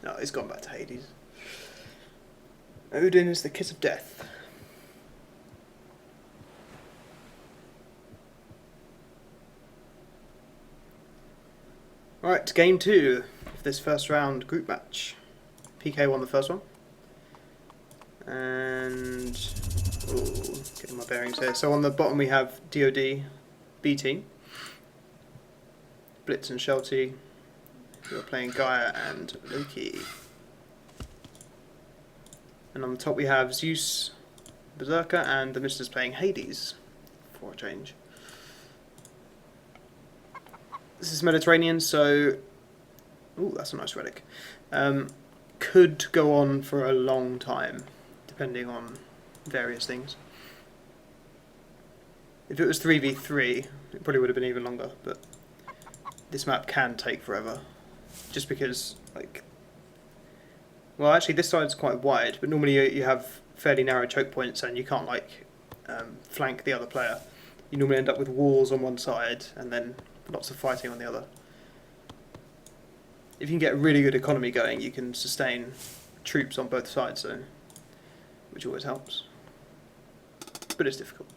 No, he's gone back to Hades. Odin is the kiss of death. Alright, game 2 of this first round group match. PK won the first one. And... ooh, getting my bearings here. So on the bottom we have DoD, B team. Blitz and Shelty, who are playing Gaia and Loki. And on the top we have Zeus, Berserker, and the Mister's playing Hades, for a change. This is Mediterranean, so... ooh, that's a nice relic. Could go on for a long time, depending on various things. If it was 3v3, it probably would have been even longer, but this map can take forever. Just because, like... well, actually this side's quite wide, but normally you have fairly narrow choke points and you can't, like, flank the other player. You normally end up with walls on one side and then lots of fighting on the other. If you can get a really good economy going, you can sustain troops on both sides, so, which always helps. But it's difficult.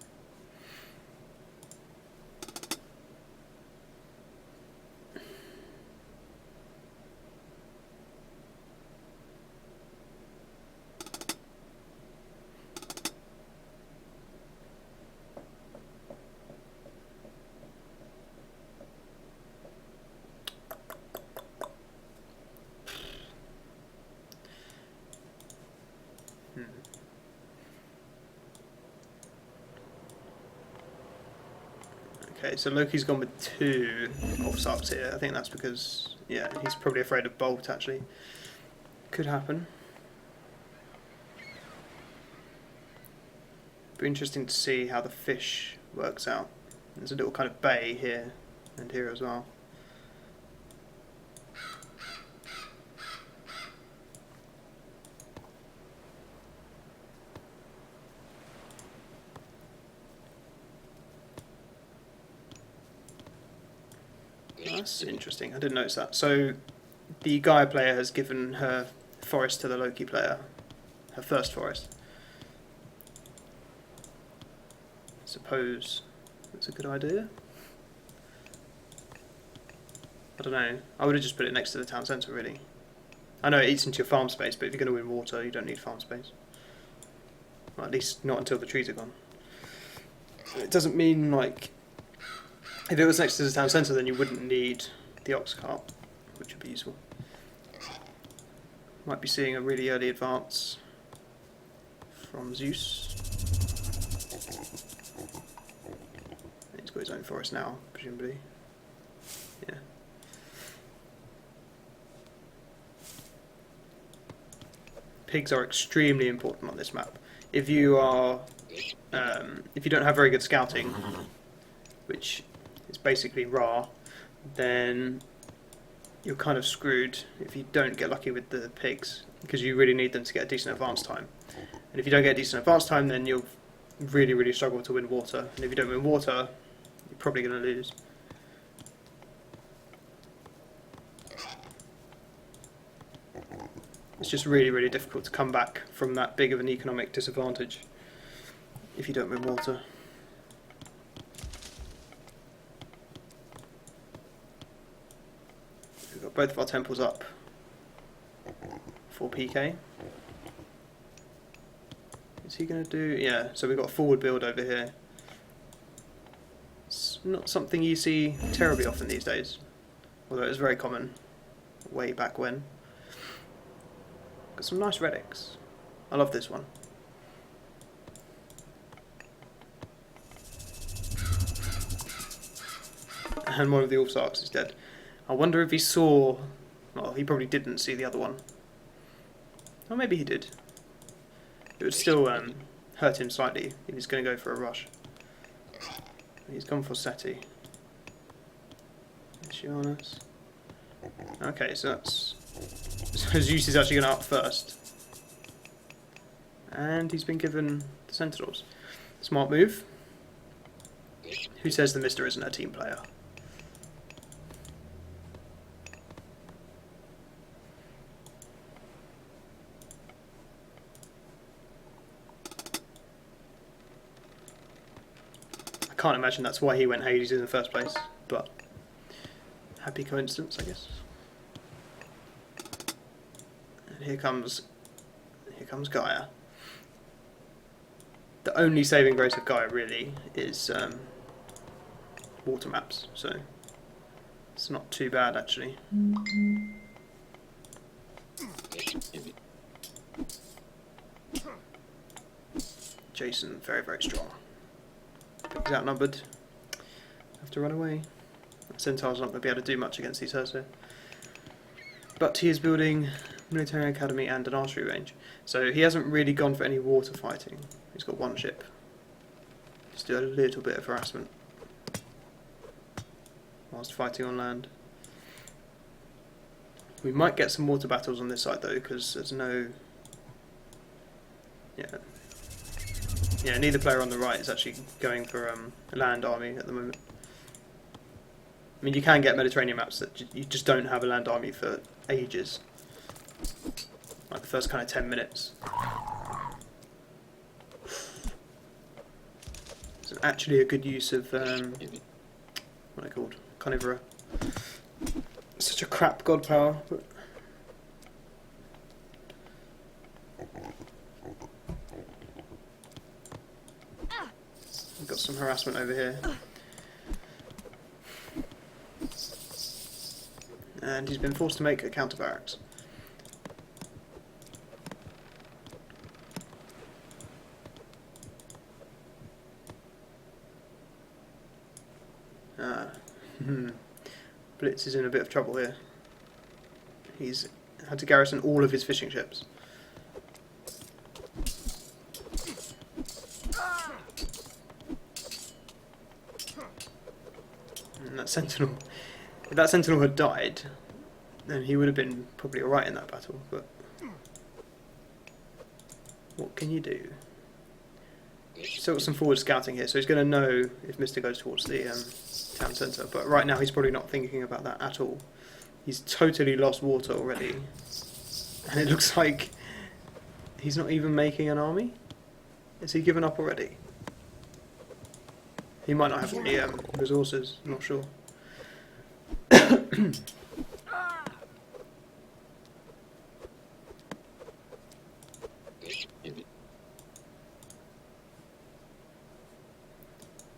Okay, so Loki's gone with 2 off-subs here. I think that's because, yeah, he's probably afraid of Bolt, actually. Could happen. Be interesting to see how the fish works out. There's a little kind of bay here and here as well. That's interesting, I didn't notice that. So the Gaia player has given her forest to the Loki player, her first forest. Suppose that's a good idea. I don't know, I would have just put it next to the town centre really. I know it eats into your farm space, but if you're going to win water you don't need farm space. Well, at least not until the trees are gone. It doesn't mean, like, if it was next to the town centre, then you wouldn't need the ox cart, which would be useful. Might be seeing a really early advance from Zeus. He's got his own forest now, presumably. Yeah. Pigs are extremely important on this map. If you are, if you don't have very good scouting, which is basically raw, then you're kind of screwed if you don't get lucky with the pigs, because you really need them to get a decent advance time. And if you don't get a decent advance time, then you'll really, really struggle to win water. And if you don't win water, you're probably going to lose. It's just really, really difficult to come back from that big of an economic disadvantage if you don't win water. We've got both of our temples up for PK. Is he going to do... yeah, so we've got a forward build over here. It's not something you see terribly often these days, although it was very common way back when. Got some nice relics. I love this one. And one of the Orcs is dead. I wonder if he saw... well, he probably didn't see the other one. Or maybe he did. It would still hurt him slightly if he's going to go for a rush. He's gone for Seti. Giannis. Okay, so that's... so Zeus is actually going to up first. And he's been given the Sentinels. Smart move. Who says the Mister isn't a team player? can't imagine that's why he went Hades in the first place, but happy coincidence, I guess. And here comes Gaia. The only saving grace of Gaia really is water maps, so it's not too bad actually. Jason, very, very strong. He's outnumbered. Have to run away. Centaur's not going to be able to do much against these Ursa. But he is building military academy and an archery range. So he hasn't really gone for any water fighting. He's got one ship. Just do a little bit of harassment whilst fighting on land. We might get some water battles on this side though, because there's no... Yeah, neither player on the right is actually going for a land army at the moment. I mean, you can get Mediterranean maps that you just don't have a land army for ages. Like the first kind of 10 minutes. It's actually a good use of, what are they called? Carnivora. Such a crap god power. But we've got some harassment over here. And he's been forced to make a counter barracks. Blitz is in a bit of trouble here. He's had to garrison all of his fishing ships. And that sentinel, if that sentinel had died, then he would have been probably alright in that battle, but what can you do? Still got some forward scouting here, so he's going to know if Mister goes towards the town centre, but right now he's probably not thinking about that at all. He's totally lost water already, and it looks like he's not even making an army. Is he given up already? He might not have any resources, I'm not sure.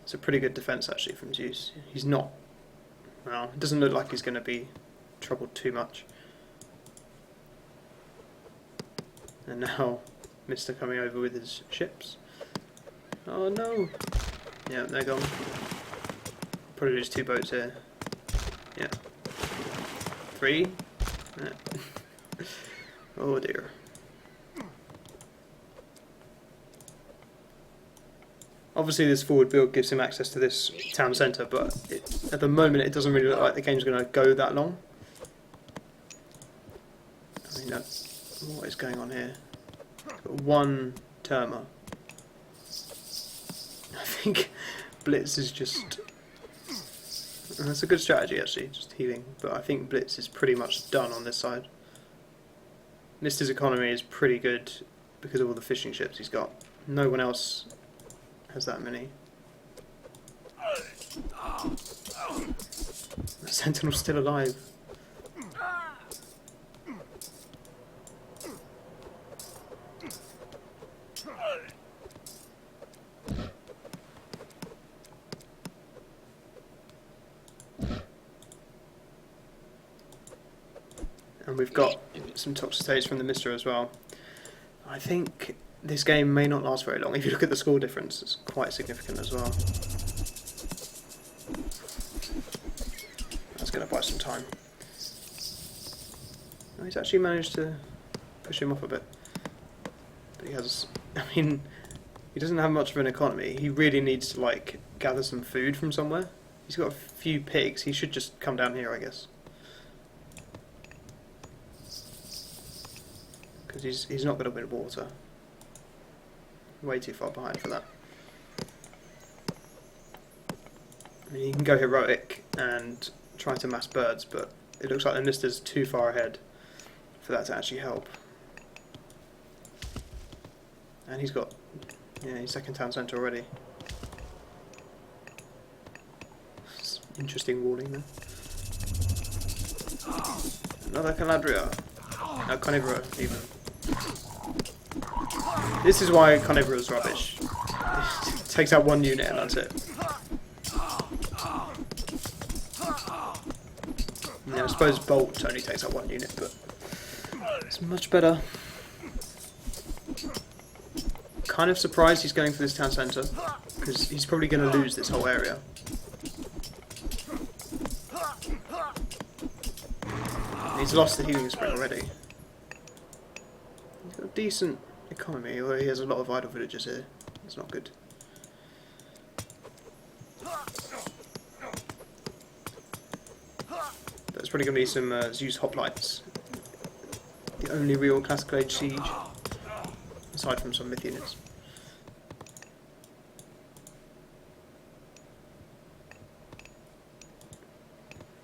It's a pretty good defence actually from Zeus. He's not, well, it doesn't look like he's going to be troubled too much. And now Mister coming over with his ships. Oh no! Yeah, they're gone. Probably lose 2 boats here. Yeah. 3? Yeah. Oh dear. Obviously this forward build gives him access to this town centre, but at the moment it doesn't really look like the game's going to go that long. I mean, what is going on here? Got 1 Terma. I think Blitz is just... That's a good strategy actually, just healing, but I think Blitz is pretty much done on this side. Mister's economy is pretty good because of all the fishing ships he's got. No one else has that many. The Sentinel's still alive. And we've got some toxic states from the Mister as well. I think this game may not last very long. If you look at the score difference, it's quite significant as well. That's going to buy some time. Oh, he's actually managed to push him off a bit. But he has... I mean, he doesn't have much of an economy. He really needs to, like, gather some food from somewhere. He's got a few pigs. He should just come down here, I guess. Because he's not going to win water. Way too far behind for that. I mean, you can go heroic and try to mass birds, but it looks like the Mister's too far ahead for that to actually help. And he's got, yeah, his second town centre already. Interesting warning there. Another Calabria. No, Carnivora even. This is why Carnivora is rubbish. It takes out one unit and that's it. Yeah, I suppose Bolt only takes out one unit, but it's much better. Kind of surprised he's going for this town centre, because he's probably going to lose this whole area. He's lost the healing spring already. He's got a decent economy, although he has a lot of idle villagers here. That's not good. There's probably going to be some Zeus hoplites. The only real classical age siege, aside from some myth units.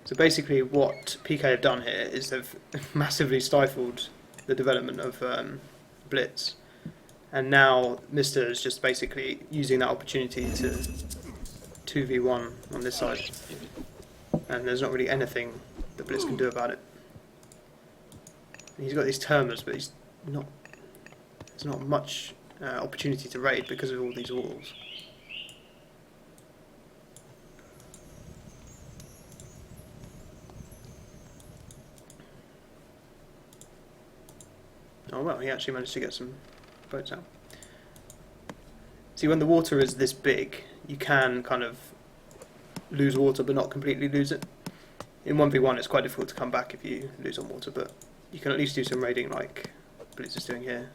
So basically what PK have done here is they've massively stifled the development of Blitz, and now Mr. is just basically using that opportunity to 2v1 on this side, and there's not really anything that Blitz can do about it. He's got these termers, but there's not much opportunity to raid because of all these walls. Oh well, he actually managed to get some boats out. See, when the water is this big, you can kind of lose water but not completely lose it. In 1v1 it's quite difficult to come back if you lose on water, but you can at least do some raiding like Blitz is doing here.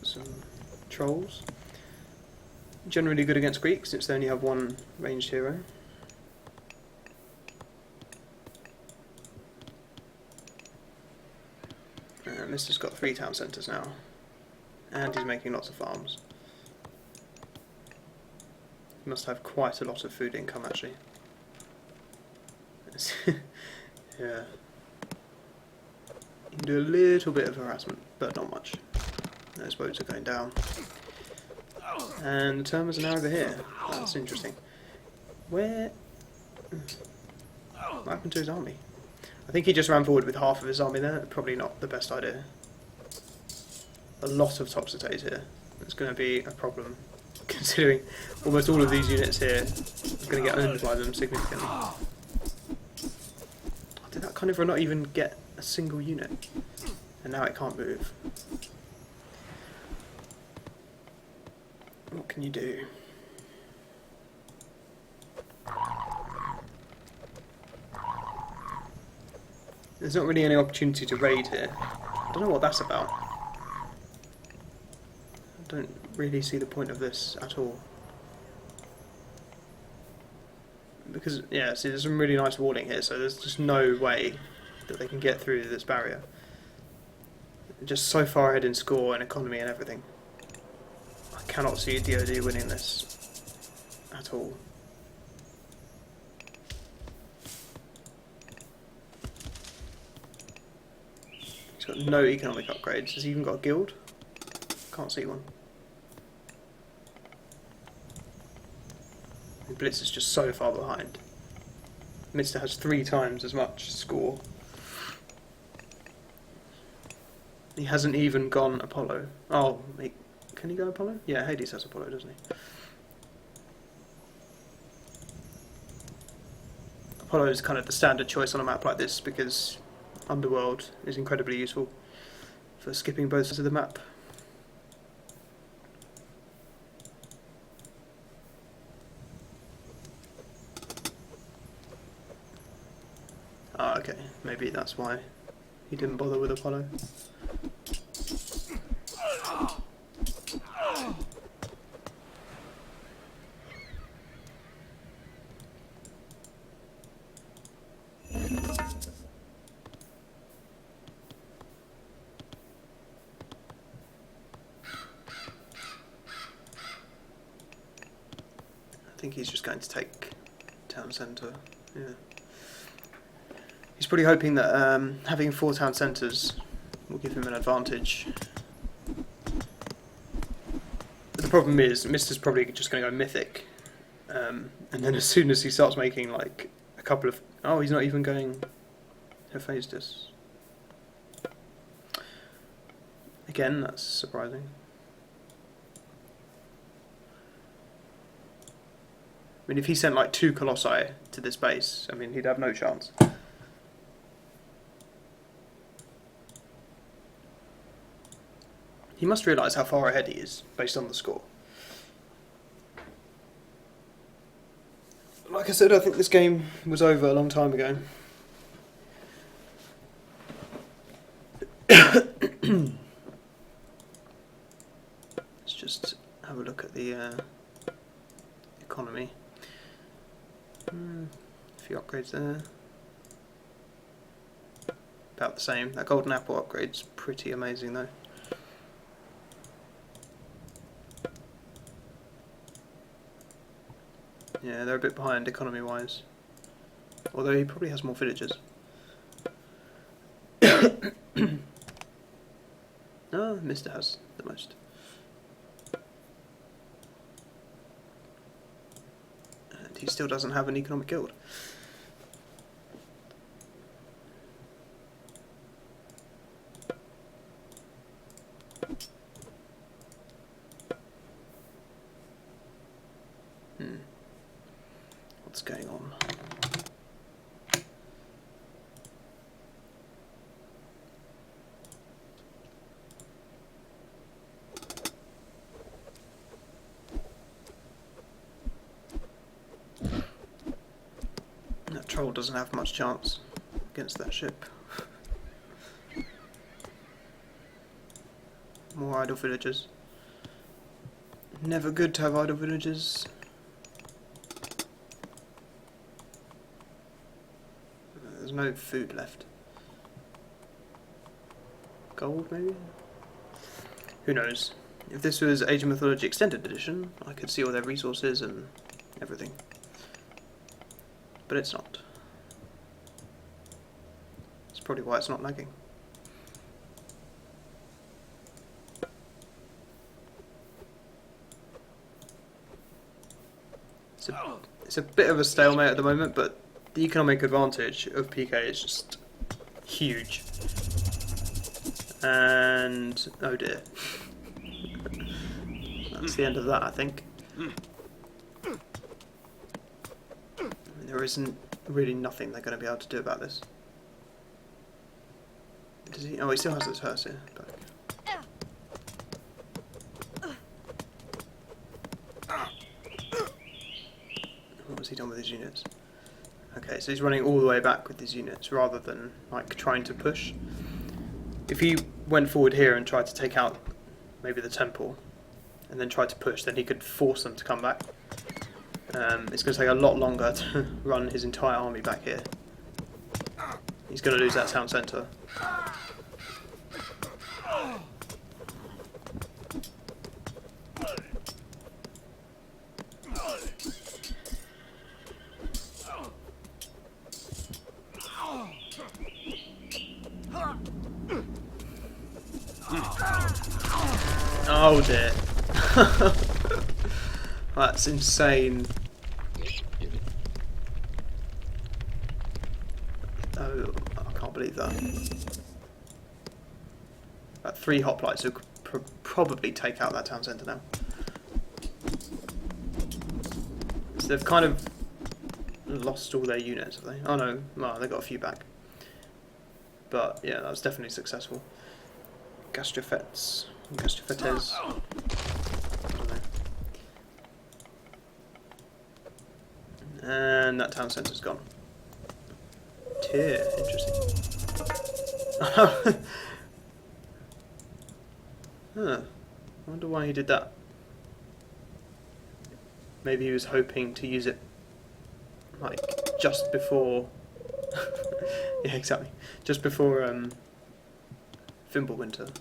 Some trolls. Generally good against Greeks since they only have one ranged hero. Mister's got 3 town centres now, and he's making lots of farms. He must have quite a lot of food income actually. Yeah. You can do a little bit of harassment, but not much. Those boats are going down. And the termers are now over here. That's interesting. Where... What happened to his army? I think he just ran forward with half of his army there. Probably not the best idea. A lot of Toxotes here. It's going to be a problem, considering almost all of these units here are going to get owned by them significantly. Did that Carnivora not even get a single unit? And now it can't move. What can you do? There's not really any opportunity to raid here. I don't know what that's about. I don't really see the point of this at all. Because, yeah, see, there's some really nice walling here, so there's just no way that they can get through this barrier. They're just so far ahead in score and economy and everything. I cannot see DoD winning this at all. He's got no economic upgrades. Has he even got a guild? Can't see one. And Blitz is just so far behind. Mister has 3 times as much score. He hasn't even gone Apollo. Oh, can he go Apollo? Yeah, Hades has Apollo, doesn't he? Apollo is kind of the standard choice on a map like this because Underworld is incredibly useful for skipping both sides of the map. Ah, okay, maybe that's why he didn't bother with Apollo. I think he's just going to take town centre. Yeah. He's probably hoping that having 4 town centres will give him an advantage. But the problem is, Mister's probably just going to go mythic. And then as soon as he starts making like a couple of... Oh, he's not even going Hephaestus. Again, that's surprising. I mean, if he sent like 2 Colossi to this base, I mean, he'd have no chance. He must realise how far ahead he is, based on the score. Like I said, I think this game was over a long time ago. Let's just have a look at the economy. A few upgrades there. About the same. That golden apple upgrade's pretty amazing though. Yeah, they're a bit behind economy wise. Although he probably has more villages. No, Mr. has the most. And he still doesn't have an economic guild. What's going on? That troll doesn't have much chance against that ship. More idle villagers. Never good to have idle villagers. There's no food left. Gold, maybe? Who knows? If this was Age of Mythology Extended Edition, I could see all their resources and everything. But it's not. That's probably why it's not lagging. It's a bit of a stalemate at the moment, but the economic advantage of PK is just huge. And oh dear. That's the end of that, I think. There isn't really nothing they're going to be able to do about this. Does he? Oh, he still has his hearse here. Back. What has he done with his units? Okay, so he's running all the way back with his units rather than like trying to push. If he went forward here and tried to take out maybe the temple and then tried to push, then he could force them to come back. It's going to take a lot longer to run his entire army back here. He's going to lose that town centre. Oh dear. That's insane. Oh, I can't believe that. About 3 hoplites who could probably take out that town centre now. So they've kind of lost all their units, have they? Oh no, well, they got a few back. But yeah, that was definitely successful. Gastrofetes. And that town centre's gone. Tier, interesting. Huh. I wonder why he did that. Maybe he was hoping to use it like just before yeah, exactly. Just before Fimbulwinter.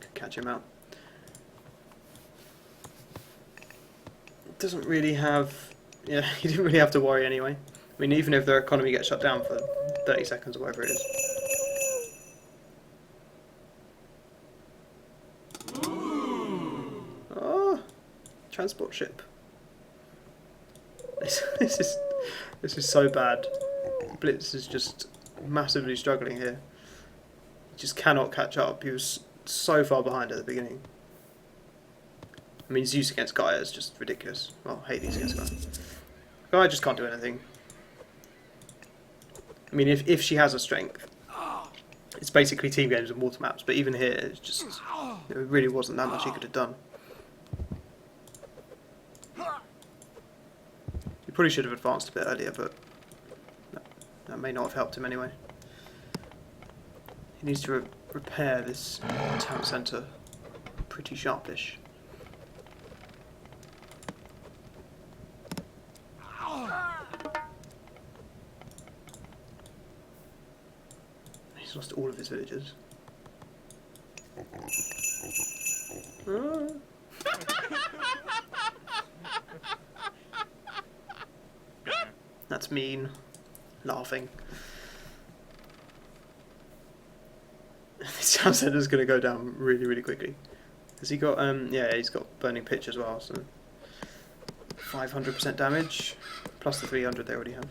Could catch him out. doesn't really have... Yeah, he didn't really have to worry anyway. I mean, even if their economy gets shut down for 30 seconds or whatever it is. Oh, transport ship. This is so bad. Blitz is just massively struggling here. He just cannot catch up. He was so far behind at the beginning. I mean, Zeus against Gaia is just ridiculous. Well, Hades against Gaia. Gaia just can't do anything. I mean, if she has a strength, it's basically team games and water maps. But even here, it's just there really wasn't that much he could have done. He probably should have advanced a bit earlier, but that may not have helped him anyway. He needs to repair this town centre pretty sharpish. He's lost all of his villagers. That's mean. Laughing. This town centre's going to go down really, really quickly. Has he got, yeah, he's got burning pitch as well, so 500% damage, plus the 300 they already have.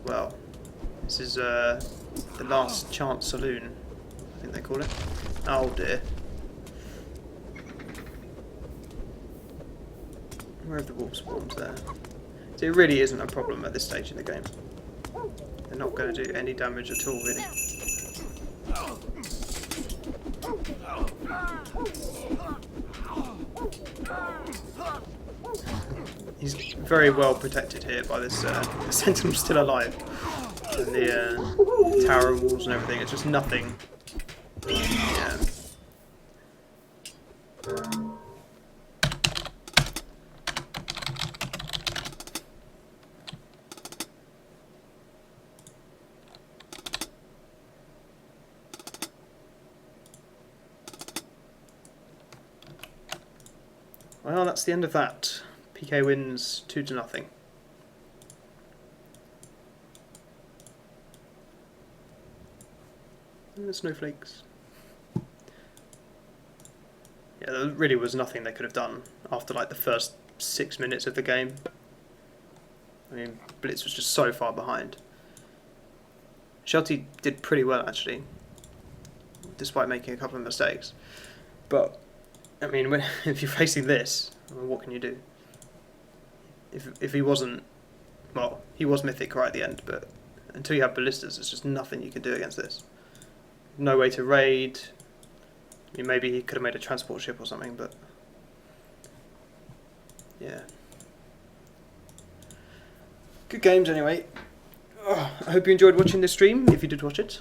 Well, this is the last chance saloon, I think they call it. Oh dear. Where have the wolf spawns there? So it really isn't a problem at this stage in the game. They're not going to do any damage at all, really. He's very well protected here by this sentinel still alive. And the tower and walls and everything, it's just nothing. Yeah. Well, that's the end of that. PK wins 2-0. And the snowflakes. Yeah, there really was nothing they could have done after like the first 6 minutes of the game. I mean, Blitz was just so far behind. Shelty did pretty well actually, despite making a couple of mistakes. But I mean, if you're facing this, I mean, what can you do? If he wasn't, well, he was mythic right at the end, but until you have ballistas, there's just nothing you can do against this. No way to raid. I mean, maybe he could have made a transport ship or something, but yeah. Good games anyway. I hope you enjoyed watching this stream, if you did watch it.